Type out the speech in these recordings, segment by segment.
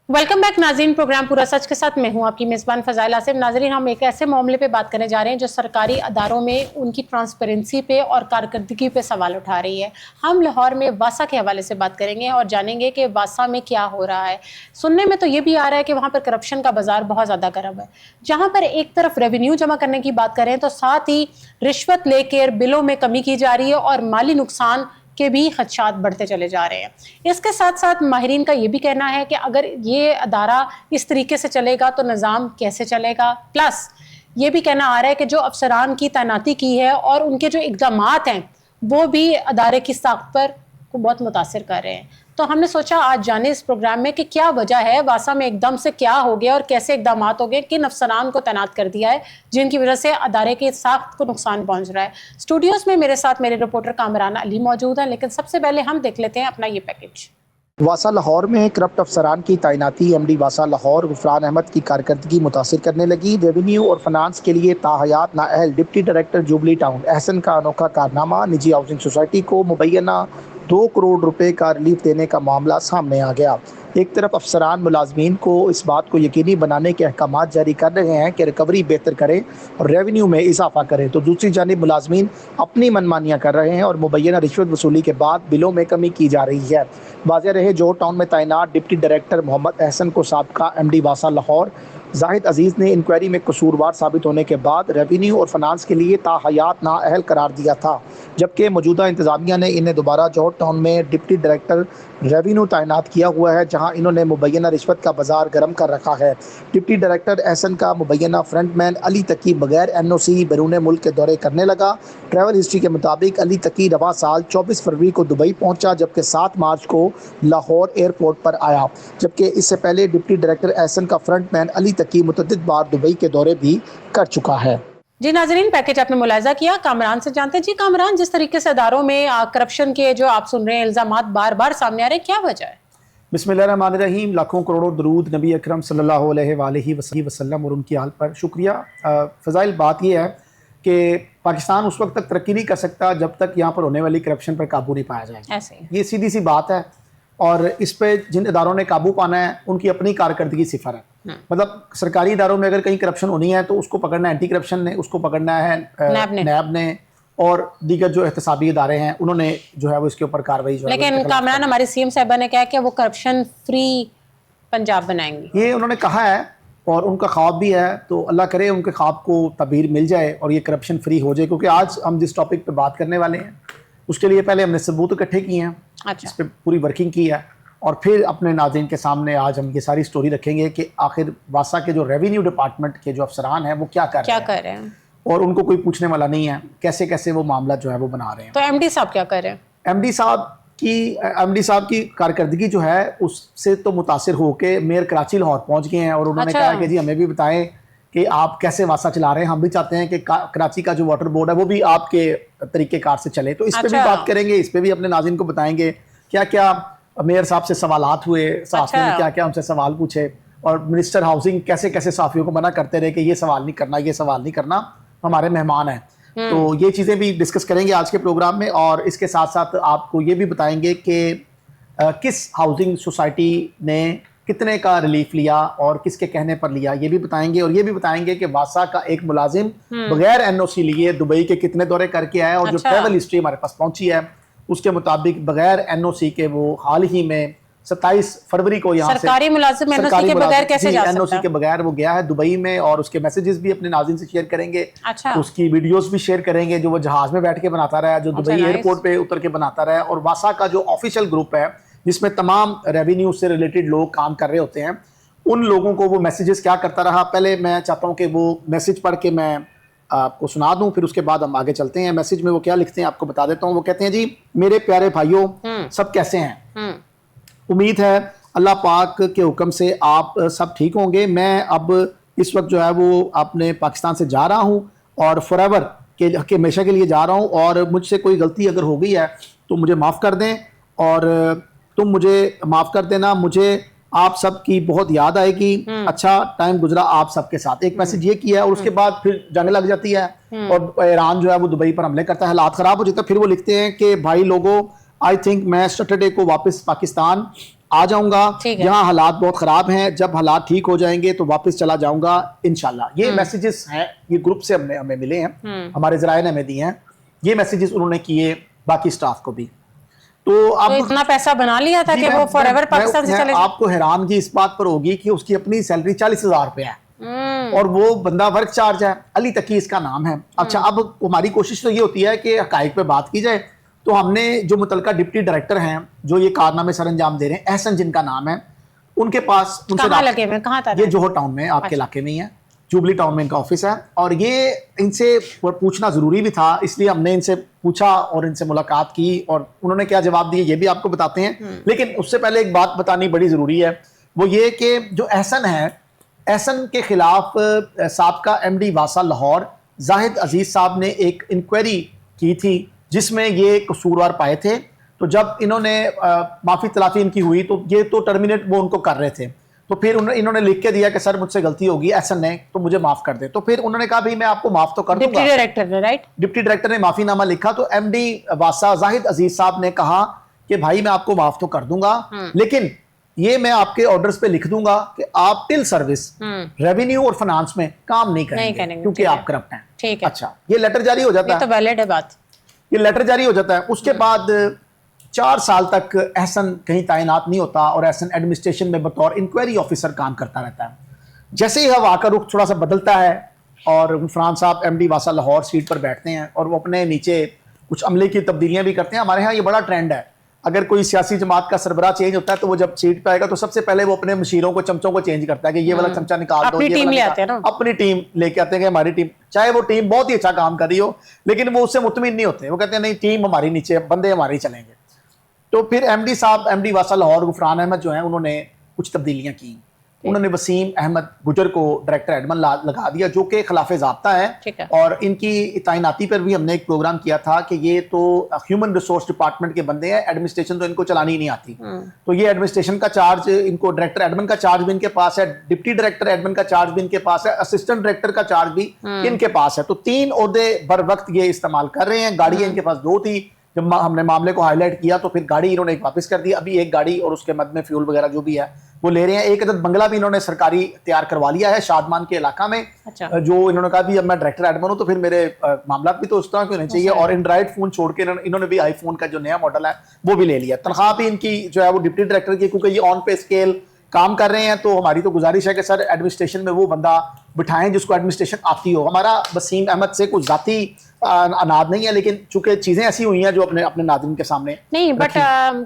Welcome back नाज़रीन, programme पूरा सच के साथ मैं हूं आपकी मेज़बान फ़ज़ाइल आसिफ। नाज़रीन, हम एक ऐसे मामले पे बात करने जा रहे हैं जो सरकारी अदारों में उनकी ट्रांसपेरेंसी पे और कारकर्दगी पे सवाल उठा रही है। हम लाहौर में वासा के हवाले से बात करेंगे और जानेंगे कि वासा में क्या हो रहा है। सुनने में तो ये भी आ रहा है कि वहाँ पर करप्शन का बाजार बहुत ज़्यादा गर्म है। जहाँ पर एक तरफ रेवेन्यू जमा करने की बात करें तो साथ ही रिश्वत लेकर बिलों में कमी की जा रही है और माली नुकसान के भी खदशात बढ़ते चले जा रहे हैं। इसके साथ साथ माहिरीन का ये भी कहना है कि अगर ये अदारा इस तरीके से चलेगा तो निज़ाम कैसे चलेगा। प्लस ये भी कहना आ रहा है कि जो अफसरान की तैनाती की है और उनके जो इक़दामात हैं वो भी अदारे की साख्त पर को बहुत मुतासिर कर रहे हैं। तो हमने सोचा आज जाने इस प्रोग्राम में कि क्या वजह है, वासा में एकदम से क्या हो गया और कैसे इकदाम हो गए, किन अफसरान को तैनात कर दिया है जिनकी वजह से अदारे की साख्त को नुकसान पहुंच रहा है। स्टूडियोज में मेरे साथ मेरे रिपोर्टर कामरान अली मौजूद हैं, लेकिन सबसे पहले हम देख लेते हैं अपना ये पैकेज। वासा लाहौर में करप्ट अफसरान की तैनाती एमडी वासा लाहौर गुफरान अहमद की कारकर्दगी मुतासिर करने लगी। रेवेन्यू और फाइनेंस के लिए ताहयात नाअहल deputy director Jubilee Town Ehsan का अनोखा कारनामा, निजी हाउसिंग सोसाइटी को मुबैना 2 करोड़ रुपए का रिलीफ देने का मामला सामने आ गया। एक तरफ अफसरान मुलाजमीन को इस बात को यकीनी बनाने के अहकाम जारी कर रहे हैं कि रिकवरी बेहतर करें और रेवेन्यू में इजाफा करें, तो दूसरी जानिब मुलाजमीन अपनी मनमानियाँ कर रहे हैं और मुबैना रिश्वत वसूली के बाद बिलों में कमी की जा रही है। वाज़ेह रहे जोर टाउन में तैनात डिप्टी डायरेक्टर मोहम्मद एहसन को साबका एमडी वासा लाहौर जाहिद अजीज़ ने इंक्वायरी में कसूरवार साबित होने के बाद रेवेन्यू और फाइनेंस के लिए ताहयात नाअहल करार दिया था, जबकि मौजूदा इंतजामिया ने इन्हें दोबारा जोर टाउन में डिप्टी डायरेक्टर रेवेन्यू तैनात किया हुआ है, जहां इन्होंने मुबैना रिश्वत का बाजार गर्म कर रखा है। डिप्टी डायरेक्टर एहसन का मुबैना फ्रंटमैन अली तकी बगैर NOC बैरून मुल्क के दौरे करने लगा। ट्रैवल हिस्ट्री के मुताबिक अली तकी रवा साल 24 फरवरी को दुबई पहुंचा, जबकि 7 मार्च को लाहौर एयरपोर्ट पर आया, जबकि इससे पहले डिप्टी डायरेक्टर एहसन का फ्रंटमैन अली तकी मुतअद्दिद बार दुबई के दौरे भी कर चुका है। जी नाजरीन, पैकेज आपने मुलाहिजा किया। कामरान से जानते हैं। जी कामरान, जिस तरीके से अदारों में करप्शन के जो आप सुन रहे हैं इल्जामात बार बार सामने आ रहे हैं, क्या वजह है? बिस्मिल्लाहिर्रहमानिर्रहीम। लाखों करोड़ों दरूद नबी अकरम सल्लल्लाहु अलैहि वसल्लम और उनकी हाल पर। शुक्रिया। फ़ज़ाइल, बात यह है कि पाकिस्तान उस वक्त तक तरक्की नहीं कर सकता जब तक यहाँ पर होने वाली करप्शन पर काबू नहीं पाया जाए। ऐसे ये सीधी सी बात है और इस पे जिन इदारों ने काबू पाना है उनकी अपनी कारकर्दगी सिफर है। मतलब सरकारी इदारों में अगर कहीं करप्शन होनी है तो उसको पकड़ना एंटी करप्शन ने, उसको पकड़ना है नैब ने और दीगर जो एहतसाबी इदारे हैं उन्होंने जो है वो इसके ऊपर कार्रवाई जो है। लेकिन कामरान, हमारे CM साहिबा ने कहा कि वो करप्शन फ्री पंजाब बनाएंगी, ये उन्होंने कहा है और उनका ख्वाब भी है, तो अल्लाह करे उनके ख्वाब को तबीर मिल जाए और ये करप्शन फ्री हो जाए। क्योंकि आज हम जिस टॉपिक पे बात करने वाले हैं उसके लिए पहले हमने सबूत इकट्ठे किए हैं, अच्छा, इस पर पूरी वर्किंग की है और फिर अपने नाज़रीन के सामने आज हम ये सारी स्टोरी रखेंगे कि आखिर वासा के जो रेवेन्यू डिपार्टमेंट के जो अफसरान हैं वो क्या कर रहे हैं और उनको कोई पूछने वाला नहीं है, कैसे कैसे वो मामला जो है वो बना रहे हैं। तो MD साहब क्या कर रहे हैं? MD साहब की कारकर्दगी जो है उससे तो मुतासिर होकर मेयर कराची लाहौर पहुंच गए हैं और उन्होंने कहा कि जी हमें भी बताएं कि आप कैसे वासा चला रहे हैं, हम भी चाहते हैं कि कराची का जो वाटर बोर्ड है वो भी आपके तरीक़ेकार से चले। तो इस पे भी बात करेंगे, इस पे भी अपने नाज़रीन को बताएंगे क्या क्या मेयर साहब से सवालात हुए, सहाफ़ियों ने क्या क्या उनसे सवाल पूछे और मिनिस्टर हाउसिंग कैसे कैसे सहाफ़ियों को मना करते रहे कि ये सवाल नहीं करना, ये सवाल नहीं करना, हमारे मेहमान हैं। तो ये चीज़ें भी डिस्कस करेंगे आज के प्रोग्राम में और इसके साथ साथ आपको ये भी बताएंगे कि किस हाउसिंग सोसाइटी ने कितने का रिलीफ लिया और किसके कहने पर लिया, ये भी बताएंगे। और ये भी बताएंगे कि वासा का एक मुलाजिम बगैर NOC लिए दुबई के कितने दौरे करके आया और जो ट्रैवल हिस्ट्री हमारे पास पहुंची है उसके मुताबिक बगैर NOC के वो हाल ही में 27 फरवरी को यहाँ सरकारी मुलाजिम NOC के बगैर कैसे जा सकता है? NOC के बगैर वो गया है दुबई में और उसके मैसेजेस भी अपने नाज़रीन से शेयर करेंगे। अच्छा। उसकी वीडियोस भी शेयर करेंगे जो वो जहाज में बैठ के बनाता रहा, जो दुबई एयरपोर्ट पे उतर के बनाता रहा। और वासा का जो ऑफिशियल ग्रुप है जिसमें तमाम रेवेन्यू से रिलेटेड लोग काम कर रहे होते हैं, उन लोगों को वो मैसेजेस क्या करता रहा। पहले मैं चाहता हूँ कि वो मैसेज पढ़ के मैं आपको सुना दूं, फिर उसके बाद हम आगे चलते हैं। मैसेज में वो क्या लिखते हैं आपको बता देता हूँ। वो कहते हैं, जी मेरे प्यारे भाइयों, सब कैसे हैं? उम्मीद है अल्लाह पाक के हुक्म से आप सब ठीक होंगे। मैं अब इस वक्त जो है वो अपने पाकिस्तान से जा रहा हूँ और फॉरएवर के हमेशा के लिए जा रहा हूँ और मुझसे कोई गलती अगर हो गई है तो मुझे माफ़ कर दें और तुम मुझे माफ़ कर देना। मुझे आप सब की बहुत याद आएगी। अच्छा टाइम गुजरा आप सबके साथ। एक मैसेज ये किया है और उसके बाद फिर जंग लग जाती है और ईरान जो है वो दुबई पर हमले करता है, हालात ख़राब हो जाता है। फिर वो लिखते हैं कि भाई लोगों, आई थिंक मैं सैटरडे को वापस पाकिस्तान आ जाऊंगा। ठीक है। यहाँ हालात बहुत खराब हैं, जब हालात ठीक हो जाएंगे तो वापस चला जाऊंगा इंशाल्लाह। ये मैसेजेस हैं, ये ग्रुप से हमें मिले हैं, हमारे जराए ने हमें दिए हैं, ये मैसेजेस उन्होंने किए बाकी स्टाफ को भी। तो अब इतना पैसा बना लिया था कि वो फॉरएवर पाकिस्तान से चले जाए। आपको हैरानगी इस बात पर होगी कि उसकी अपनी सैलरी 40,000 रुपए है और वो बंदा वर्क चार्ज है, अली तकी इसका नाम है। अच्छा, अब हमारी कोशिश तो ये होती है कि हकाइक पे बात की जाए। तो हमने जो मुतलका डिप्टी डायरेक्टर हैं जो ये कारनामे सर अंजाम दे रहे हैं, एहसन जिनका नाम है, उनके पास कहाँ लगे में, कहाँ था ये जोहर टाउन में आपके इलाके में ही है, जुबली टाउन में इनका ऑफिस है। और ये इनसे पूछना जरूरी भी था, इसलिए हमने इनसे पूछा और इनसे मुलाकात की और उन्होंने क्या जवाब दिए ये भी आपको बताते हैं। लेकिन उससे पहले एक बात बतानी बड़ी जरूरी है, वो ये कि जो एहसन है, एहसन के खिलाफ साबका एमडी वासा लाहौर जाहिद अजीज साहब ने एक इंक्वायरी की थी जिसमें ये कसूरवार पाए थे। तो जब इन्होंने माफी तलाफी इनकी हुई तो ये तो टर्मिनेट वो उनको कर रहे थे, तो फिर इन्होंने लिख के दिया कि सर मुझसे गलती होगी एहसन ने, तो मुझे माफ कर दे। तो फिर उन्होंने कहा भाई मैं आपको माफ तो कर दूंगा। डिप्टी डायरेक्टर ने, राइट, डिप्टी डायरेक्टर ने माफीनामा लिखा। तो एमडी वासा जाहिद अजीज साहब ने कहा कि भाई मैं आपको माफ तो कर दूंगा, लेकिन ये मैं आपके ऑर्डर्स पे लिख दूंगा कि आप टिल सर्विस रेवेन्यू और फाइनेंस में काम नहीं करेंगे क्योंकि आप करप्ट हैं। ठीक है। अच्छा, ये लेटर जारी हो जाता है, तो वैलिड है बात, ये लेटर जारी हो जाता है। उसके बाद 4 साल तक एहसन कहीं तैनात नहीं होता और एहसन एडमिनिस्ट्रेशन में बतौर इंक्वायरी ऑफिसर काम करता रहता है। जैसे ही हवा का रुख थोड़ा सा बदलता है और गुफरान साहब एमडी वासा लाहौर सीट पर बैठते हैं और वो अपने नीचे कुछ अमले की तब्दीलियां भी करते हैं। हमारे यहाँ ये बड़ा ट्रेंड है, अगर कोई सियासी जमात का सरबराह चेंज होता है तो वो जब सीट पे आएगा तो सबसे पहले वो अपने मशीरों को, चमचों को चेंज करता है कि ये वाला चमचा निकाल दो, अपनी टीम ले आते हैं ना, अपनी टीम लेके आते हैं कि हमारी टीम, चाहे वो टीम बहुत ही अच्छा काम कर रही हो, लेकिन वो उससे मुतमिन नहीं होते। वो कहते हैं नहीं, टीम हमारी नीचे, बंदे हमारे ही चलेंगे। तो फिर एमडी साहब, एमडी वासा लाहौर गुफरान अहमद जो है, उन्होंने कुछ तब्दीलियां की। उन्होंने वसीम अहमद गुजर को डायरेक्टर एडमिन लगा दिया जो कि खिलाफ ज़ाब्ता है। और इनकी तैनाती पर भी हमने एक प्रोग्राम किया था कि ये तो ह्यूमन रिसोर्स डिपार्टमेंट के बंदे हैं, एडमिनिस्ट्रेशन तो इनको चलानी ही नहीं आती। तो ये एडमिनिस्ट्रेशन का चार्ज इनको, डायरेक्टर एडमिन का चार्ज भी इनके पास है, डिप्टी डायरेक्टर एडमिन का चार्ज भी इनके पास है, असिस्टेंट डायरेक्टर का चार्ज भी इनके पास है। तो 3 ओहदे बर वक्त ये इस्तेमाल कर रहे हैं। गाड़ी इनके पास 2 थी। जब हमने मामले को हाईलाइट किया तो फिर गाड़ी इन्होंने एक वापस कर दी, अभी एक गाड़ी और उसके मद में फ्यूल वगैरह जो भी है वो ले रहे हैं। एक अदद बंगला भी इन्होंने सरकारी तैयार करवा लिया है शादमान के इलाका में। अच्छा। जो इन्होंने कहा भी अब मैं डायरेक्टर एडमिन हूं तो फिर मेरे मामला भी तो उस तरह के होने चाहिए। और एंड्रॉइड फोन छोड़ के इन्होंने भी आईफोन का जो नया मॉडल है वो भी ले लिया। तनख्वाह भी इनकी जो है वो डिप्टी डायरेक्टर की, क्योंकि ये ऑन पे स्केल काम कर रहे हैं, तो हमारी तो गुजारिश है कि सर एडमिनिस्ट्रेशन में वो बंदा बिठाएं जिसको एडमिनिस्ट्रेशन आती हो। हमारा वसीम अहमद से कुछ जाती अनाद नहीं है, लेकिन चूंकि चीजें ऐसी हुई हैं जो अपने नाज़रीन के सामने नहीं। बट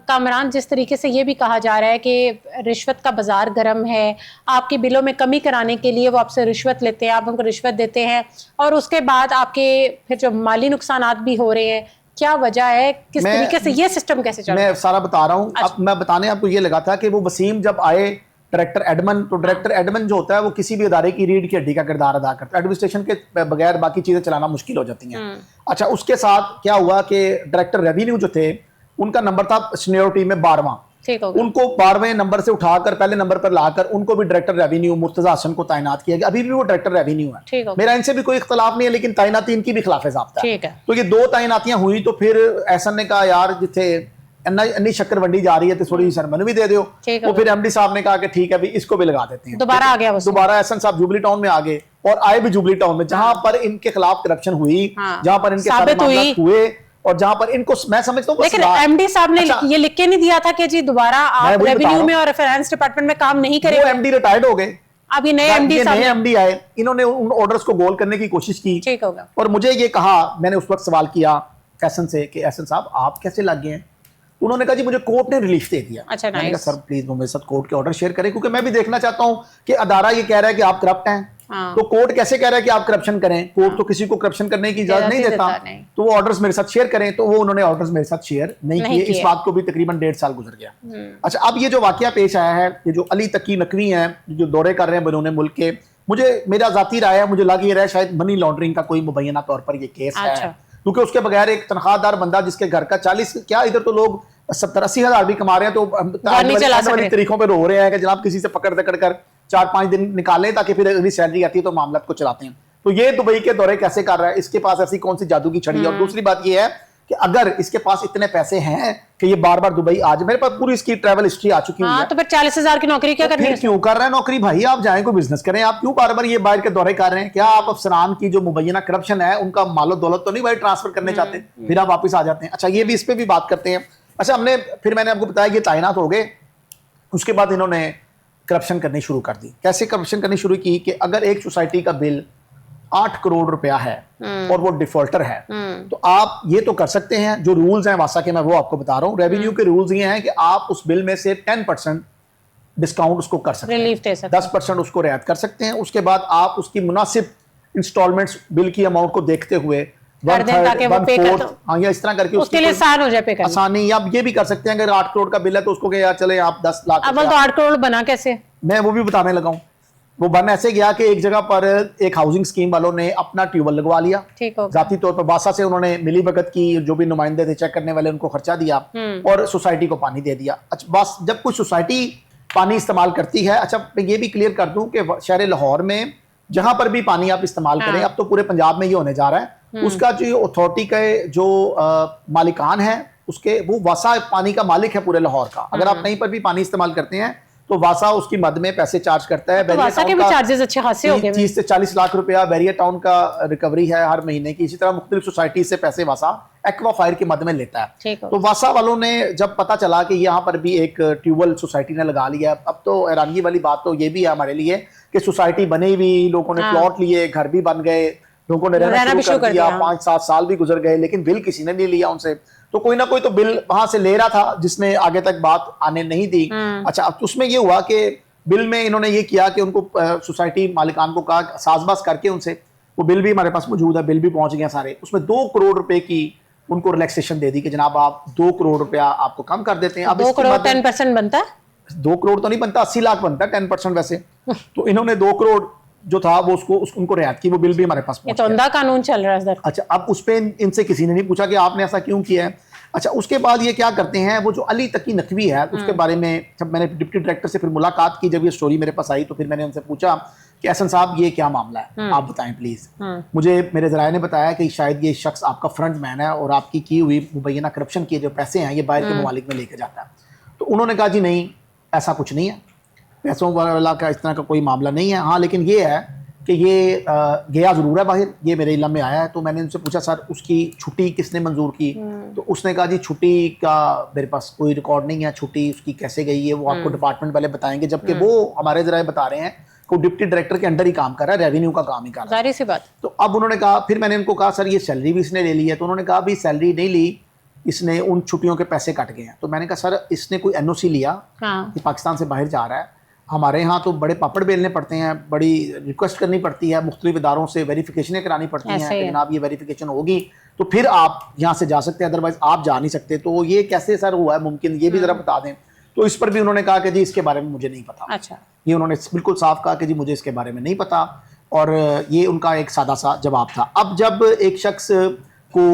कामरान, जिस तरीके से ये भी कहा जा रहा है कि रिश्वत का बाजार गर्म है, आपके बिलों में कमी कराने के लिए वो आपसे रिश्वत लेते हैं, आप उनको रिश्वत देते हैं और उसके बाद आपके फिर जो माली नुकसानात भी हो रहे हैं, क्या वजह है, किस तरीके से ये सिस्टम कैसे चल रहा है? मैं सारा बता रहा हूँ। अब मैं बताने आपको ये लगा था कि वो वसीम जब आए डायरेक्टर एडमिन, तो डायरेक्टर एडमिन जो होता है वो किसी भी इदारे की रीढ़ की हड्डी का किरदार अदा करता है। एडमिनिस्ट्रेशन के बगैर बाकी चीजें चलाना मुश्किल हो जाती हैं। अच्छा, उसके साथ क्या हुआ कि डायरेक्टर रेवेन्यू जो थे उनका नंबर था सीनियरिटी में 12वां। उनको 12वें नंबर से उठाकर पहले नंबर पर लाकर उनको भी डायरेक्टर रेवेन्यू मुर्तजा हसन को तैनात किया गया। अभी भी वो डायरेक्टर रेवेन्यू है। मेरा इनसे भी कोई इख्तलाफ नहीं है, लेकिन तैनाती इनकी भी खिलाफ ज़ाब्ता है। तो ये 2 तैनातियां हुई तो फिर एहसन ने कहा यार जिथे अन्नी शक्कर वंडी जा रही है तो थोड़ी सरमन भी दे दो। वो फिर एमडी साहब ने कहा कि ठीक है भी इसको भी लगा देते हैं। दोबारा आ गया, दोबारा एहसन साहब जुबली टाउन में आ गए और आए भी जुबली टाउन में, जहां पर इनके खिलाफ करप्शन हुई, जहां पर इनके साबित हुए और जहां पर इनको मैं समझता हूं। लेकिन एमडी साहब ने ये लिख के नहीं दिया था कि जी दोबारा आप रेवेन्यू में और फाइनेंस डिपार्टमेंट में काम नहीं करेंगे। वो एमडी रिटायर्ड हो गए, अब ये नए एमडी आए, इन्होंने उन ऑर्डर्स को गोल करने की कोशिश की। ठीक होगा। और मुझे ये कहा, मैंने उस वक्त सवाल किया एहसन से कि एहसन साहब आप कैसे लग गए हैं? उन्होंने कहा जी मुझे कोर्ट ने रिलीफ दे दिया। अच्छा, मैंने कहा सर प्लीज मेरे साथ कोर्ट के ऑर्डर शेयर करें, क्योंकि मैं भी देखना चाहता हूं कि अदारा ये कह रहा है कि आप करप्ट हैं। तो कोर्ट कैसे कह रहा है कि आप करप्शन करें? कोर्ट तो किसी को करप्शन करने की इजाजत नहीं देता। तो वो ऑर्डर्स मेरे साथ शेयर करें, तो वो उन्होंने ऑर्डर्स मेरे साथ शेयर नहीं किए। इस बात को भी तकरीबन 1.5 साल गुजर गया। अच्छा, अब ये जो वाकया पेश आया है, ये जो अली तकी नकवी हैं जो दौरे कर रहे हैं बैरून मुल्क के, मुझे मेरा जाती राय है, मुझे लग ये रहा है शायद मनी लॉन्ड्रिंग का कोई मुबैना तौर पर ये केस है, क्योंकि उसके बगैर एक तनख्वाहदार बंदा जिसके घर का 40 क्या इधर तो लोग 70-80 हज़ार भी कमा रहे हैं, तो तरीकों पे रो रहे हैं कि जनाब किसी से पकड़ कर 4-5 दिन निकाले ताकि फिर अगली सैलरी आती है तो मामला को चलाते हैं। तो ये दुबई के दौरे कैसे कर रहा है, इसके पास ऐसी कौन सी जादू की छड़ी है? और दूसरी बात ये है कि अगर इसके पास इतने पैसे हैं कि ये बार बार दुबई आ जाए, मेरे पास पूरी इसकी ट्रैवल हिस्ट्री आ चुकी है, तो फिर 40,000 की नौकरी क्या करनी है? क्यों कर रहे हैं नौकरी भाई? आप जाएं कोई बिजनेस करें, आप क्यों बार बार ये बाहर के दौरे कर रहे हैं? क्या आप अफसरान की जो मुबैना करप्शन है उनका मालो दौलत तो नहीं भाई ट्रांसफर करने चाहते, फिर आप वापस आ जाते हैं? अच्छा, ये भी इस पे भी बात करते हैं। अच्छा, फिर मैंने आपको बताया कि तैनात हो गए, उसके बाद इन्होंने करप्शन करनी शुरू कर दी। कैसे करप्शन करनी शुरू की कि अगर एक सोसाइटी का बिल 8 करोड़ रुपया है और वो डिफॉल्टर है, तो आप ये तो कर सकते हैं, जो रूल्स हैं वासा के मैं वो आपको बता रहा हूं। रेवेन्यू के रूल्स ये हैं कि आप उस बिल में से 10% डिस्काउंट उसको कर सकते हैं, रिलीफ दे सकते हैं, 10% उसको रियायत कर सकते हैं। उसके बाद आप उसकी मुनासिब इंस्टॉलमेंट्स बिल की अमाउंट को देखते हुए कर दें ताकि वो पे कर, हाँ, या इस तरह करके उसके लिए आसान हो जाए पे करना। आसानी, या आप ये भी कर सकते हैं अगर 8 करोड़ का बिल है तो उसको कि यार चले आप 10 लाख। अब तो 8 करोड़ बना कैसे? मैं वो भी बताने लगा हूं। वो बन ऐसे गया कि एक जगह पर एक हाउसिंग स्कीम वालों ने अपना ट्यूबवेल लगवा लिया, ठीक हो, जाती तौर पर वासा से उन्होंने मिली भगत की, जो भी नुमाइंदे थे चेक करने वाले उनको खर्चा दिया और सोसाइटी को पानी दे दिया। अच्छा, बस जब कोई सोसाइटी पानी इस्तेमाल करती है, अच्छा मैं ये भी क्लियर कर दूं कि शहर लाहौर में जहां पर भी पानी आप इस्तेमाल करें, अब तो पूरे पंजाब में ये होने जा रहा है, उसका जो अथॉरिटी का जो मालिकान है उसके, वो वासा पानी का मालिक है पूरे लाहौर का। अगर आप कहीं पर भी पानी इस्तेमाल करते हैं तो वासा उसकी मद में पैसे चार्ज करता है। तो वासा के भी चार्जेस अच्छे खासे हो गए, 30 से 40 लाख रुपया बैरियर टाउन का रिकवरी है हर महीने की। इसी तरह मुख्तलिफ सोसाइटी से पैसे वासा एक्वा फायर की मद में लेता है। तो वासा वालों ने जब पता चला कि यहाँ पर भी एक ट्यूबवेल सोसाइटी ने लगा लिया, अब तो हैरानगी वाली बात तो ये भी है हमारे लिए कि सोसाइटी बनी हुई, लोगों ने प्लॉट लिए, घर भी बन गए, लोगों ने रहना शुरू कर दिया, 5-7 साल भी गुजर गए, लेकिन बिल किसी ने नहीं लिया उनसे। तो कोई ना कोई तो बिल वहां से ले रहा था जिसने आगे तक बात आने नहीं दी। अच्छा, अब उसमें ये हुआ कि बिल में इन्होंने ये किया कि उनको सोसाइटी मालिकान को कहा, साजबाज करके उनसे, वो बिल भी हमारे पास मौजूद है, बिल भी पहुंच गए सारे, उसमें 2 करोड़ रुपए की उनको रिलैक्सेशन दे दी कि जनाब आप 2 करोड़ रुपया आपको कम कर देते हैं। अब 2 करोड़ 10% बनता है? 2 करोड़ तो नहीं बनता, 80 लाख बनता है 10% वैसे। तो इन्होंने 2 करोड़ जो था वो उनको रियायत की, वो बिल भी हमारे पास पहुंच गया। ये तो कानून चल रहा है सर। अच्छा, अब उस पे इनसे किसी ने नहीं पूछा कि आपने ऐसा क्यों किया है। अच्छा, उसके बाद ये क्या करते हैं, वो जो अली तकी नकवी है उसके बारे में जब मैंने डिप्टी डायरेक्टर से फिर मुलाकात की, जब ये स्टोरी मेरे पास आई तो फिर मैंने उनसे पूछा कि एहसन साहब ये क्या मामला है, आप बताएं प्लीज। मुझे मेरे जराये ने बताया कि शायद ये शख्स आपका फ्रंट मैन है और आपकी की हुई मुबैना करप्शन के जो पैसे हैं ये बाहर के ममालिक में लेके जाता है। तो उन्होंने कहा जी नहीं, ऐसा कुछ नहीं है, पैसों वाला का इस तरह का कोई मामला नहीं है। हाँ, लेकिन ये है कि ये गया ज़रूर है बाहर, ये मेरे इल्म में आया है। तो मैंने उनसे पूछा सर उसकी छुट्टी किसने मंजूर की? तो उसने कहा जी छुट्टी का मेरे पास कोई रिकॉर्ड नहीं है, छुट्टी उसकी कैसे गई है वो आपको डिपार्टमेंट वाले बताएंगे, जबकि वो हमारे जरा बता रहे हैं कि डिप्टी डायरेक्टर के अंडर ही काम कर रहा है, रेवेन्यू का काम ही कर रहा है। जाहिर सी बात। तो अब उन्होंने कहा, फिर मैंने उनको कहा सर ये सैलरी भी इसने ले ली है? तो उन्होंने कहा भी सैलरी नहीं ली, इसने उन छुट्टियों के पैसे कट गए हैं। तो मैंने कहा सर इसने कोई NOC लिया कि पाकिस्तान से बाहर जा रहा है? हमारे यहाँ तो बड़े पापड़ बेलने पड़ते हैं, बड़ी रिक्वेस्ट करनी पड़ती है, मुख्तलिफ इदारों से वेरिफिकेशनें करानी पड़ती हैं कि जनाब ये वेरिफिकेशन होगी तो फिर आप यहाँ से जा सकते हैं, अदरवाइज आप जा नहीं सकते। तो ये कैसे सर हुआ है मुमकिन, ये भी ज़रा बता दें। तो इस पर भी उन्होंने कहा कि जी इसके बारे में मुझे नहीं पता। अच्छा, ये उन्होंने बिल्कुल साफ कहा कि जी मुझे इसके बारे में नहीं पता, और ये उनका एक सादा सा जवाब था। अब जब एक शख्स को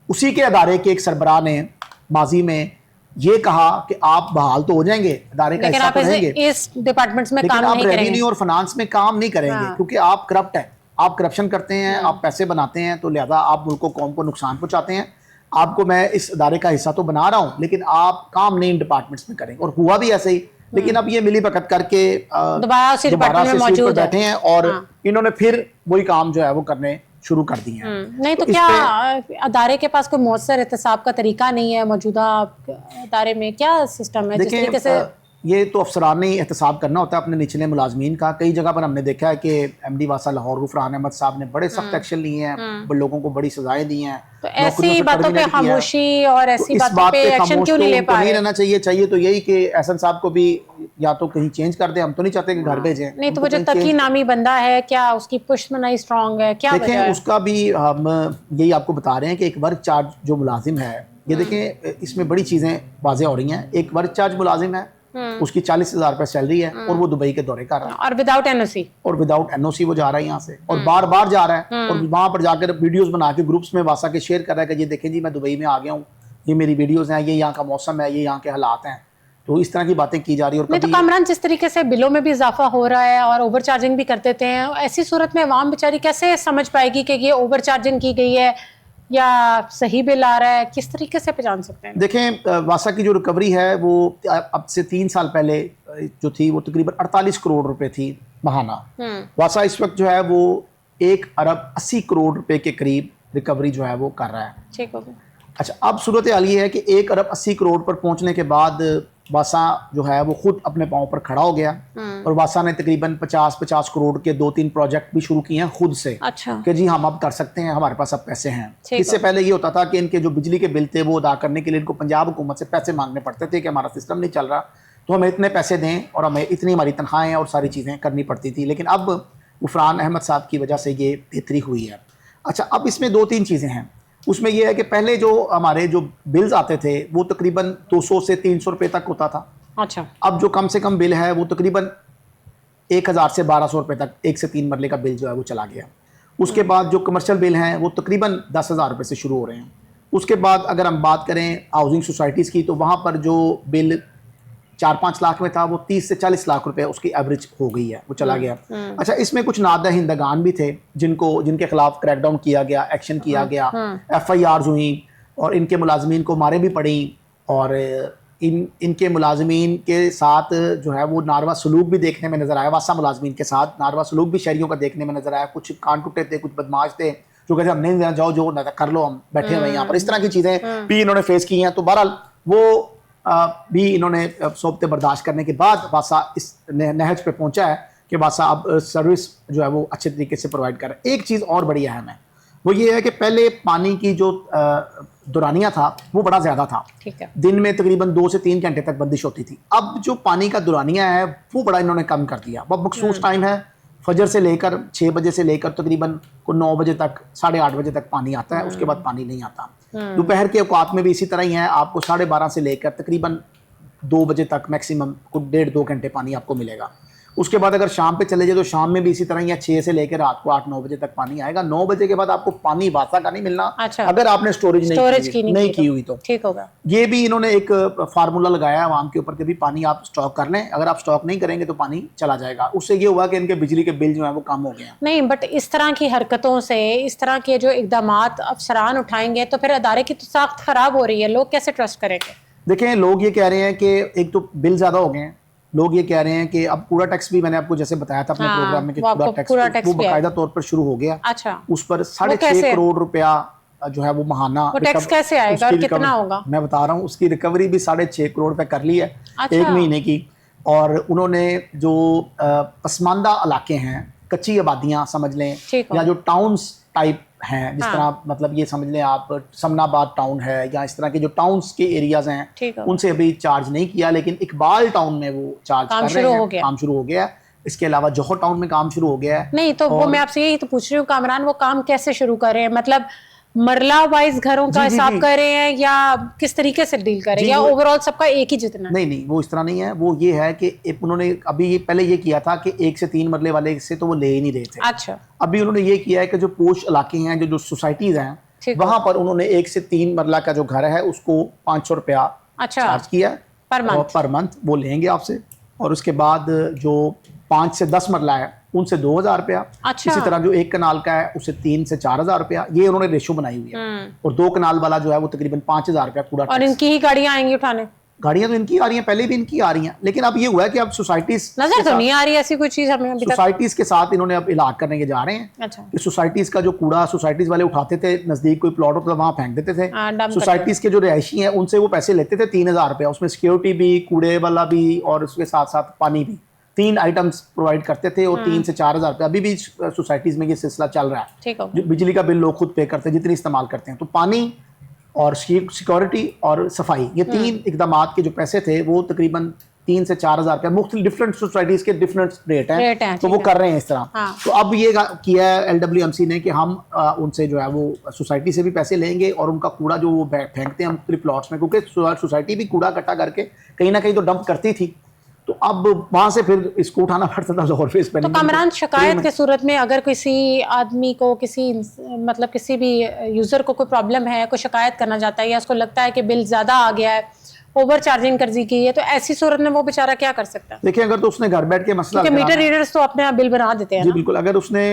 उसी के अदारे के एक सरबराह ने माजी में ये कहा कि आप बहाल तो हो जाएंगे, अदारे का हिस्सा तो रहेंगे, इस डिपार्टमेंट्स में काम नहीं करेंगे, करेंगे, रेवेन्यू और फाइनेंस में काम नहीं करेंगे, क्योंकि आप करप्ट हैं, आप करप्शन करते हैं, आप पैसे बनाते हैं, तो लिहाजा आप मुल्क को, कौम को नुकसान पहुंचाते हैं। आपको मैं इस अदारे का हिस्सा तो बना रहा हूं, लेकिन आप काम नहीं इन डिपार्टमेंट्स में करेंगे। और हुआ भी ऐसे ही, लेकिन अब ये मिली भगत करके दोबारा से डिपार्टमेंट में मौजूद बैठे हैं और इन्होंने फिर वही काम जो है वो करने शुरू कर दी है। नहीं तो क्या अदारे के पास कोई मौसर एहतसाब का तरीका नहीं है? मौजूदा अदारे में क्या सिस्टम है? जिस तरीके से ये तो अफसरानी एहतसाब करना होता है अपने निचले मुलाजमीन का। कई जगह पर हमने देखा है कि MD वासा लाहौर गुफरान अहमद साहब ने बड़े सख्त एक्शन लिए हैं, लोगों को बड़ी सजाएं दी हैं। तो ऐसी बातों पे खामोशी और ऐसी बातों पे एक्शन क्यों नहीं ले पा रहे? नहीं रहना चाहिए। चाहिए तो यही कि एहसन साहब को भी या तो कहीं चेंज कर दे, हम तो नहीं चाहते कि घर भेजें। नहीं तो वो जो तकी नामी बंदा है, क्या उसकी पुश्तमनाई स्ट्रांग है? क्या देखें उसका भी हम यही आपको बता रहे हैं कि एक वर्क चार्ज जो मुलाजिम है, ये देखें इसमें बड़ी चीजें वाज़ेह हो रही हैं। एक वर्क चार्ज मुलाजिम है, उसकी 40,000 रुपये सैलरी है और वो दुबई के दौरे कर रहा है, और विदाउट NOC वो जा रहा है यहाँ से, और बार बार जा रहा है, और वहां पर जाकर वीडियोस बना के ग्रुप्स में वासा के शेयर कर रहा है कि ये देखें जी मैं दुबई में आ गया हूँ, ये मेरी वीडियोस हैं, ये यहाँ का मौसम है, ये यहाँ के हालात हैं। तो इस तरह की बातें की जा रही है। और तो कामरान जिस तरीके से बिलों में भी इजाफा हो रहा है और ओवर चार्जिंग भी कर देते हैं, ऐसी सूरत में अवाम बेचारी कैसे समझ पाएगी कि ये ओवर चार्जिंग की गई है? या सही बिल आ रहा है, किस तरीके से पहचान सकते हैं? देखें, वासा की जो रिकवरी है वो अब से 3 साल पहले जो थी वो तकरीबन 48 करोड़ रुपए थी महाना। वासा इस वक्त जो है वो 1 अरब 80 करोड़ रुपए के करीब रिकवरी जो है वो कर रहा है। ठीक हो गया। अच्छा, अब सूरत हाल ये है कि 1 अरब 80 करोड़ पर पहुंचने के बाद वासा जो है वो खुद अपने पांव पर खड़ा हो गया और वासा ने तकरीबन 50 करोड़ के 2-3 प्रोजेक्ट भी शुरू किए हैं खुद से। अच्छा। कि जी हम अब कर सकते हैं, हमारे पास अब पैसे हैं। इससे पहले ये होता था कि इनके जो बिजली के बिल थे वो अदा करने के लिए इनको पंजाब हुकूमत से पैसे मांगने पड़ते थे कि हमारा सिस्टम नहीं चल रहा तो हमें इतने पैसे दें और हमें इतनी हमारी तनख्वाहें और सारी चीज़ें करनी पड़ती थी। लेकिन अब गुफरान अहमद साहब की वजह से ये बेहतरी हुई है। अच्छा, अब इसमें 2-3 चीज़ें हैं। उसमें यह है कि पहले जो हमारे जो बिल्स आते थे वो तकरीबन 200 से 300 रुपये तक होता था। अच्छा। अब जो कम से कम बिल है वो तकरीबन 1000 से 1200 रुपये तक 1 से 3 मरले का बिल जो है वो चला गया। उसके बाद जो कमर्शियल बिल हैं वो तकरीबन 10,000 रुपये से शुरू हो रहे हैं। उसके बाद अगर हम बात करें हाउसिंग सोसाइटीज़ की तो वहाँ पर जो बिल 4-5 लाख में था वो 30 से 40 लाख रुपए उसकी एवरेज हो गई है, वो चला गया। अच्छा, इसमें कुछ नादहिंदगान भी थे जिनके खिलाफ क्रैकडाउन किया गया, एक्शन किया गया, FIRs हुई और इनके मुलाजमीन को मारे भी पड़ी और इनके मुलाजमीन के साथ जो है वो नारवा सलूक भी देखने में नजर आया। वासा मुलाजमीन के साथ नारवा सलूक भी शहरियों का देखने में नजर आया। कुछ कान टूटे थे, कुछ बदमाश थे जो कहते हम नहीं जाओ, जो कर लो, हम बैठे हुए यहाँ पर। इस तरह की चीज़ें भी इन्होंने फेस की हैं। तो बहरहाल वो भी इन्होंने सोबते बर्दाश्त करने के बाद वासा इस नहज पे पहुंचा है कि वासा अब सर्विस जो है वो अच्छे तरीके से प्रोवाइड कर रहा है। एक चीज़ और बड़ी अहम है, वो ये है कि पहले पानी की जो दुरानिया था वो बड़ा ज़्यादा था। ठीक है। दिन में तकरीबन 2 से 3 घंटे तक बंदिश होती थी। अब जो पानी का दुरानिया है वो बड़ा इन्होंने कम कर दिया। वो मखसूस टाइम है, फजर से लेकर 6 बजे से लेकर तकरीबन 9 बजे तक, 8:30 बजे तक पानी आता है। उसके बाद पानी नहीं आता। दोपहर के औकात में भी इसी तरह ही है, आपको 12:30 से लेकर तकरीबन 2 बजे तक मैक्सिमम कुछ 1.5-2 घंटे पानी आपको मिलेगा। उसके बाद अगर शाम पे चले जाए तो शाम में भी इसी तरह ही है, 6 से लेकर रात को 8-9 बजे तक पानी आएगा। 9 बजे के बाद आपको पानी वासा का नहीं मिलना। अच्छा। अगर आपने स्टोरेज नहीं की हुई तो ठीक होगा। ये भी इन्होंने एक फार्मूला लगाया आवाम के ऊपर कि भी पानी आप स्टॉक कर लें, अगर आप स्टॉक नहीं करेंगे तो पानी चला जाएगा। उससे ये हुआ कि इनके बिजली के बिल जो है वो कम हो गए हैं। नहीं, बट इस तरह की हरकतों से, इस तरह के जो इकदामात अफसरान उठाएंगे तो फिर अदारे की तो साख्त खराब हो रही है, लोग कैसे ट्रस्ट करेंगे? देखें, लोग ये कह रहे हैं कि एक तो बिल ज्यादा हो गए हैं। लोग ये कह रहे हैं कि अब कूड़ा टैक्स भी, मैंने आपको जैसे बताया था अपने प्रोग्राम में कि कूड़ा टैक्स वो बाकायदा तौर पर शुरू हो गया। अच्छा। उस पर 6.5 करोड़ रुपया जो है वो महाना टैक्स कैसे आएगा और कितना होगा? मैं बता रहा हूँ, उसकी रिकवरी भी 6.5 करोड़ रुपए कर ली है। अच्छा। 1 महीने की। और उन्होंने जो पसमानदा इलाके हैं, कच्ची आबादियां समझ लें, या जो टाउन्स टाइप हैं, जिस तरह मतलब ये समझ लें आप समनाबाद टाउन है या इस तरह के जो टाउन्स के एरियाज हैं, उनसे अभी चार्ज नहीं किया। लेकिन इकबाल टाउन में वो चार्ज कर रहे हैं, काम शुरू हो गया है। इसके अलावा जौहर टाउन में काम शुरू हो गया है। नहीं तो वो मैं आपसे यही तो पूछ रही हूँ कामरान, वो काम कैसे शुरू कर रहे हैं? मतलब मरला वाइज घरों का हिसाब कर रहे हैं या किस तरीके से डील करें, या ओवरऑल सबका एक ही जितना? नहीं, वो इस तरह नहीं है। वो ये है कि उन्होंने अभी पहले ये किया था कि 1 से 3 मरले वाले से तो वो ले ही नहीं रहे थे। अच्छा। अभी उन्होंने ये किया है कि जो पोश इलाके हैं, जो सोसाइटीज हैं, वहां पर उन्होंने 1 से 3 मरला का जो घर है उसको 500 रुपया चार्ज किया पर मंथ। वो लेंगे आपसे। और उसके बाद जो 5 से 10 मरला है उनसे 2,000 रुपया। अच्छा। इसी तरह जो 1 कनाल का है उससे 3 से 4,000 रुपया। ये उन्होंने रेशो बनाई हुई है। और 2 कनाल वाला जो है वो तकरीबन 5,000 रुपया कूड़ा। और इनकी ही गाड़ियां आएंगी उठाने? गाड़ियां तो इनकी आ रही हैं, पहले भी इनकी आ रही हैं। लेकिन अब ये हुआ है कि अब सोसाइटीज नजर तो नहीं आ रही ऐसी कोई चीज हमें अभी तक। सोसाइटीज के साथ इन्होंने अब इलाज करने के जा रहे हैं। अच्छा। कि सोसाइटीज का जो कूड़ा सोसाइटीज वाले उठाते थे, नजदीक कोई प्लॉट होता था वहां फेंक देते थे। सोसाइटीज के जो रिहायशी हैं उनसे वो पैसे लेते थे 3,000 रुपया। उसमें सिक्योरिटी भी, कूड़े वाला भी और उसके साथ साथ पानी भी, 3 आइटम्स प्रोवाइड करते थे। और 3 से 4,000 रुपया अभी भी सोसाइटीज में ये सिलसिला चल रहा है। जो बिजली का बिल लोग खुद पे करते हैं जितनी इस्तेमाल करते हैं। तो पानी और सिक्योरिटी और सफाई, ये 3 इकदामात के जो पैसे थे वो तकरीबन 3 से 4,000 रुपया मुख्तलिफ डिफरेंट सोसाइटीज के डिफरेंट रेट हैं। तो वो कर रहे हैं इस तरह। हाँ। तो अब ये किया है LWMC ने कि हम उनसे जो है वो सोसाइटी से भी पैसे लेंगे और उनका कूड़ा जो वो फेंकते हैं मुख्तलिफ प्लॉट्स में, क्योंकि सोसाइटी भी कूड़ा इकट्ठा करके कहीं ना कहीं तो डंप करती थी। तो अब वहां से फिर इसको उठाना पड़ता था जोर फेस पे। तो कामरान, शिकायत के सूरत में अगर किसी आदमी को, मतलब किसी भी यूजर को कोई प्रॉब्लम है, कोई शिकायत करना चाहता है या उसको लगता है कि बिल ज्यादा आ गया है, ओवर चार्जिंग कर दी गई है, तो ऐसी सूरत में वो बेचारा क्या कर सकता है? देखिए, अगर तो उसने घर बैठ के मसला, मीटर रीडर्स तो अपने आप बिल बना देते हैं। जी बिल्कुल। अगर उसने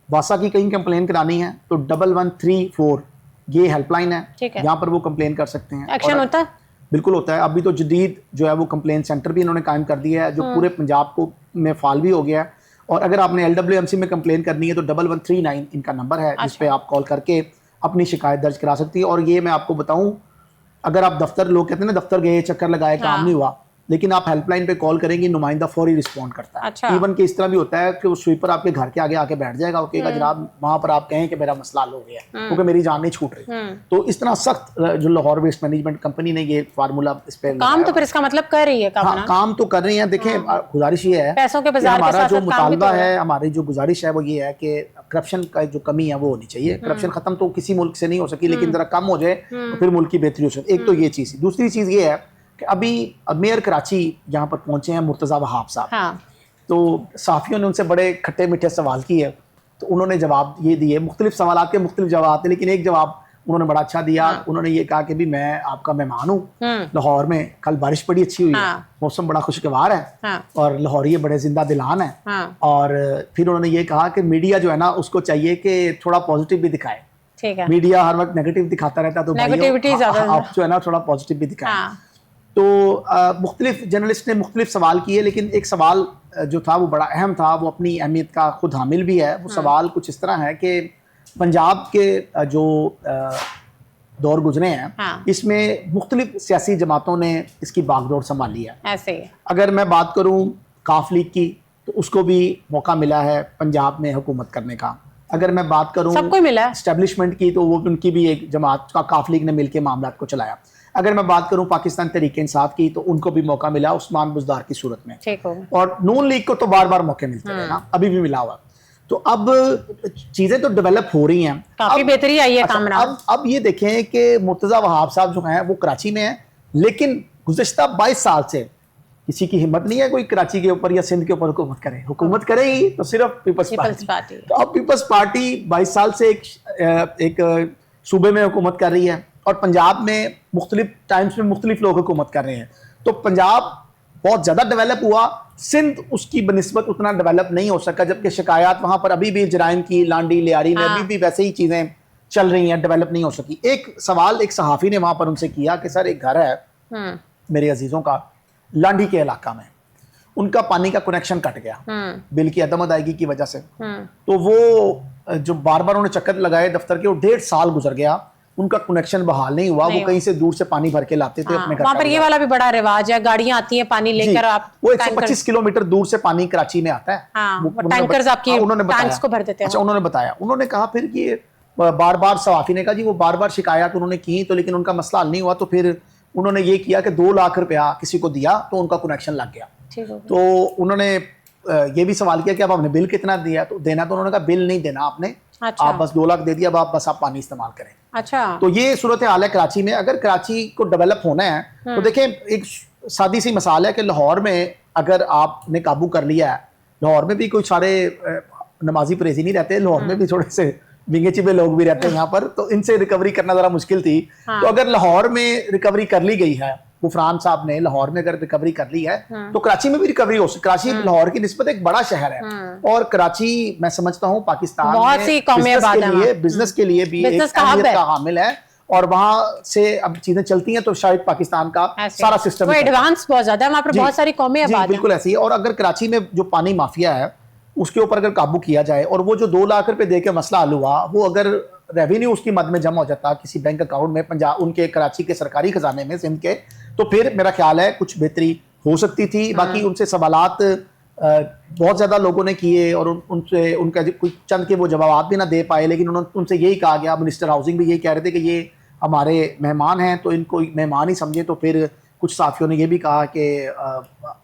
वासा की कहीं कंप्लेन करानी है तो 1134 ये हेल्पलाइन है, ठीक है। यहाँ पर वो कंप्लेन कर सकते हैं। एक्शन होता है? बिल्कुल होता है। अभी तो जदीद जो है वो कंप्लेन सेंटर भी इन्होंने कायम कर दिया है जो पूरे पंजाब को में फाल भी हो गया है। और अगर आपने LWMC में कंप्लेन करनी है तो 1139 इनका नंबर है जिस पे आप कॉल करके अपनी शिकायत दर्ज करा सकती है। और ये मैं आपको बताऊं, अगर आप दफ्तर, लोग कहते हैं ना दफ्तर गए, चक्कर लगाए, काम नहीं हुआ, लेकिन आप हेल्पलाइन पे कॉल करेंगे, नुमाइंदा फौरी रिस्पॉन्ड करता है। अच्छा। इवन के इस तरह भी होता है कि वो स्वीपर आपके घर के आगे आके बैठ जाएगा, वो कहेगा जनाब वहां पर आप कहें कि मेरा मसला हल हो गया है क्योंकि मेरी जान नहीं छूट रही। तो इस तरह सख्त जो लाहौर वेस्ट मैनेजमेंट कंपनी ने ये फार्मूला इस पे काम तो फिर इसका मतलब कर रही है काम तो कर रही है। देखें, गुजारिश ये है, पैसों के बाजार के हमारा साथ जो साथ काम भी मुतालबा तो है, हमारी जो गुजारिश है वो ये है कि करप्शन का जो कमी है वो होनी चाहिए। करप्शन खत्म तो किसी मुल्क से नहीं हो सकी, लेकिन जरा कम हो जाए तो फिर मुल्क की बेहतरी हो सकती है। एक तो ये चीज़। दूसरी चीज़ ये है कि अभी मेयर कराची यहाँ पर पहुंचे हैं मुर्तज़ा वहाब साहब। हाँ। तो सहाफ़ियों ने उनसे बड़े खट्टे मीठे सवाल किए, तो उन्होंने जवाब ये दिए, मुख्तलिफ सवाल के मुख्तलिफ जवाब थे, लेकिन एक जवाब उन्होंने बड़ा अच्छा दिया। उन्होंने ये कहा कि भी मैं आपका मेहमान हूँ, लाहौर में कल बारिश बड़ी अच्छी हुई है, मौसम बड़ा खुशगवार है और लाहौरिये बड़े जिंदा दिलान है। और फिर उन्होंने ये कहा कि मीडिया जो है ना उसको चाहिए कि थोड़ा पॉजिटिव भी दिखाए। ठीक है। मीडिया हर वक्त नेगेटिव दिखाता रहता है, तो नेगेटिविटी आप जो है ना थोड़ा पॉजिटिव भी दिखाए। तो मुख्तलिफ जर्नलिस्ट ने मुख्तलिफ सवाल किए, लेकिन एक सवाल जो था वो बड़ा अहम था, वो अपनी अहमियत का खुद हामिल भी है। वो सवाल कुछ इस तरह है कि पंजाब के जो दौर गुजरे हैं इसमें मुख्तलिफ सियासी जमातों ने इसकी बागडोर संभाली है। ऐसे अगर मैं बात करूं काफ लीग की तो उसको भी मौका मिला है पंजाब में हुकूमत करने का। अगर मैं बात करूं सबको मिला एस्टेब्लिशमेंट की तो वो उनकी भी एक जमात का काफ लीग ने मिलकर मामला को चलाया। अगर मैं बात करूं पाकिस्तान तहरीक इंसाफ की तो उनको भी मौका मिला उस्मान बुज़दार की सूरत में। ठीक हो। और नून लीग को तो बार बार मौके मिलते रहे ना, अभी भी मिला हुआ। तो अब चीजें तो डेवलप हो रही हैं, काफी बेहतरी आई है। अच्छा, अब ये देखें कि मुर्तज़ा वहाब साहब जो हैं वो कराची में हैं, लेकिन गुज़श्ता 22 साल से किसी की हिम्मत नहीं है कोई कराची के ऊपर या सिंध के ऊपर हुकूमत करे ही तो सिर्फ पीपल्स पार्टी। तो अब पीपल्स पार्टी 22 साल से एक सूबे में हुकूमत कर रही है और पंजाब में मुख्तलिफ टाइम्स में मुख्तलिफ लोग हुकूमत कर रहे हैं। तो पंजाब बहुत ज़्यादा डेवलप हुआ, सिंध उसकी बनिस्बत उतना डेवलप नहीं हो सका, जबकि शिकायत वहाँ पर अभी भी जराइम की लांडी लियारी में अभी भी वैसे ही चीज़ें चल रही हैं, डेवलप नहीं हो सकी। एक सवाल एक सहाफ़ी ने वहाँ पर उनसे किया कि सर एक घर है मेरे अजीज़ों का लांडी के इलाका में, उनका पानी का कनेक्शन कट गया बिल की अदम अदायगी की वजह से। तो वो जो बार बार उन्होंने चक्कर लगाए दफ्तर के, वो 1.5 साल गुजर गया, उनका कनेक्शन बहाल नहीं हुआ। वो कहीं से दूर से पानी भर के लाते थे अपने घर। वहाँ पर ये वाला भी बड़ा रिवाज है, गाड़ियां आती हैं पानी लेकर, आप वो 125 किलोमीटर दूर से पानी कराची में आता है। टैंकर्स आपकी टैंक्स को भर देते हैं। अच्छा, उन्होंने बताया, उन्होंने कहा फिर कि बार बार सवाफी ने कहा जी वो बार बार शिकायत उन्होंने की तो लेकिन उनका मसला हल नहीं हुआ। तो फिर उन्होंने ये किया कि 2 लाख रुपया किसी को दिया तो उनका कनेक्शन लग गया। तो उन्होंने ये भी सवाल किया कि अब आपने बिल कितना दिया तो देना, तो उन्होंने कहा बिल नहीं देना आपने, अच्छा। आप बस 2 लाख दे दिया, अब आप पानी इस्तेमाल करें। अच्छा। तो ये सूरत हाल है कराची में। अगर कराची को डेवलप होना है तो देखें, एक सादी सी मिसाल है कि लाहौर में अगर आपने काबू कर लिया है, लाहौर में भी कोई सारे नमाजी परहेजी नहीं रहते, लाहौर में भी थोड़े से बिंगे चिबे लोग भी रहते हैं यहाँ पर, तो इनसे रिकवरी करना जरा मुश्किल थी। तो अगर लाहौर में रिकवरी कर ली गई है, गुफरान साहब ने लाहौर में अगर रिकवरी कर ली है तो कराची में भी रिकवरी हो सकती। कराची लाहौर की निस्बत एक बड़ा शहर है और कराची मैं समझता हूँ पाकिस्तान में बिजनेस के लिए भी एक अहमियत का हामिल है और वहां से अब चीजें चलती हैं तो शायद पाकिस्तान का सारा सिस्टम एडवांस बहुत ज्यादा है, वहां पर बहुत सारी कौमें आबाद हैं। बिल्कुल ऐसी है। और अगर कराची में जो पानी माफिया है उसके ऊपर अगर काबू किया जाए और वो जो 2 लाख रुपए दे के मसला हल हुआ, वो अगर रेवेन्यू उसकी मद में जमा हो जाता किसी बैंक अकाउंट में पंजाब उनके कराची के सरकारी खजाने में सिंध के, तो फिर मेरा ख्याल है कुछ बेहतरी हो सकती थी। बाकी उनसे सवालात बहुत ज़्यादा लोगों ने किए और उनसे उनका कुछ चंद के वो जवाब भी ना दे पाए, लेकिन उनसे यही कहा गया, मिनिस्टर हाउसिंग भी यही कह रहे थे कि ये हमारे मेहमान हैं तो इनको मेहमान ही समझे। तो फिर कुछ साथियों ने ये भी कहा कि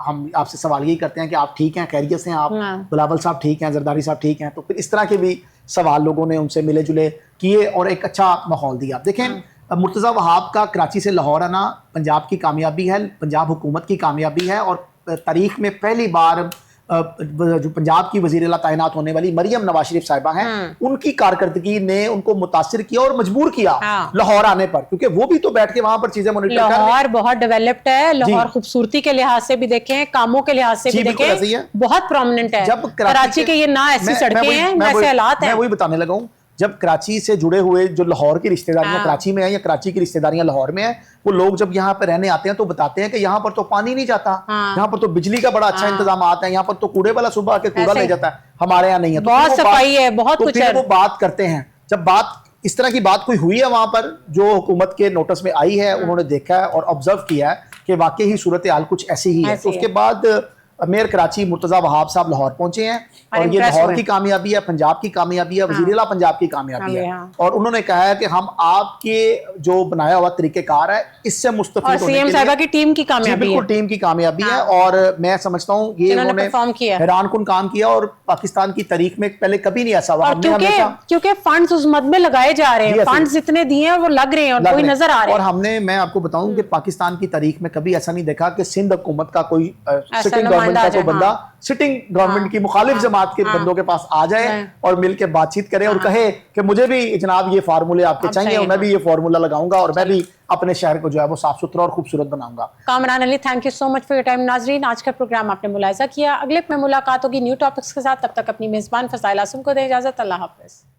हम आपसे सवाल यही करते हैं कि आप ठीक हैं, खैरियत से हैं, आप बिलावल साहब ठीक हैं, जरदारी साहब ठीक हैं। तो फिर इस तरह के भी सवाल लोगों ने उनसे मिले जुले किए और एक अच्छा माहौल दिया। देखें, मुर्तज़ा वहाब का कराची से लाहौर आना पंजाब की कामयाबी है, पंजाब हुकूमत की कामयाबी है। और तारीख में पहली बार जो पंजाब की वज़ीर आला तैनात होने वाली मरियम नवाज शरीफ साहिबा हैं, उनकी कारकर्दगी ने उनको मुतासिर किया और मजबूर किया लाहौर आने पर, क्योंकि वो भी तो बैठ के वहां पर चीजें मॉनिटर कर रहे हैं। लाहौर बहुत डेवलप्ड है, लाहौर खूबसूरती के लिहाज से भी देखें, कामों के लिहाज से भी देखें, बहुत प्रोमिनेंट है। जब कराची के ये ना ऐसी सड़कें हैं, ना ऐसे हालात हैं। मैं वही बताने लगा हूं, जब कराची से जुड़े हुए जो लाहौर की रिश्तेदारियां कराची में है या कराची की रिश्तेदारियां लाहौर में है, वो लोग जब यहाँ पर रहने आते हैं तो बताते हैं कि यहाँ पर तो पानी नहीं जाता, यहाँ पर तो बिजली का बड़ा अच्छा इंतजाम आता है, यहाँ पर तो कूड़े वाला सुबह आके कूड़ा ले जाता है, हमारे यहाँ नहीं है। बहुत सफाई है, बहुत कुछ है। वो बात करते हैं, जब बात इस तरह की बात कोई हुई है वहां पर जो हुकूमत के नोटिस में आई है, उन्होंने देखा है और ऑब्जर्व किया है कि वाकई ही सूरत हाल कुछ ऐसी ही है, तो उसके बाद मेयर कराची मुर्तजा वहाब साहब लाहौर पहुंचे हैं और ये लाहौर की कामयाबी है, पंजाब की कामयाबी है, वज़ीर आला पंजाब की कामयाबी है। और उन्होंने कहा है कि हम आपके जो बनाया हुआ तरीकेकार है इससे मुस्तफीद होने सीएम साहिबा की टीम की कामयाबी है, बिल्कुल टीम की कामयाबी है। और मैं समझता हूँ ये उन्होंने हैरानकुन काम किया और पाकिस्तान की तारीख में पहले कभी नहीं ऐसा हुआ। क्योंकि फंड्स उस मद में लगाए जा रहे हैं, फंड्स जितने दिए हैं वो लग रहे हैं और कोई नजर आ रहे हैं। और मैं आपको बताऊं कि पाकिस्तान की तारीख में कभी ऐसा नहीं देखा कि सिंध हुकूमत का कोई सिटिंग गवर्नमेंट का कोई बंदा सिटिंग गवर्नमेंट की मुखालिफ जमात के बंदों के पास आ जाए और मिलकर बातचीत करे और कहे कि मुझे भी जनाब ये फार्मूले आपके चाहिए और मैं भी ये फार्मूला लगाऊंगा और मैं भी अपने शहर को जो है वो साफ सुथरा और खूबसूरत बनाऊंगा। Kamran Ali, thank you so much for your time. नाजरीन, आज का प्रोग्राम आपने मुलाहिजा किया, अगले में मुलाकात होगी न्यू टॉपिक्स के साथ। तब तक अपनी मेजबान फज़ाइल आसिम को दे इजाजत। अल्लाह हाफ़िज़।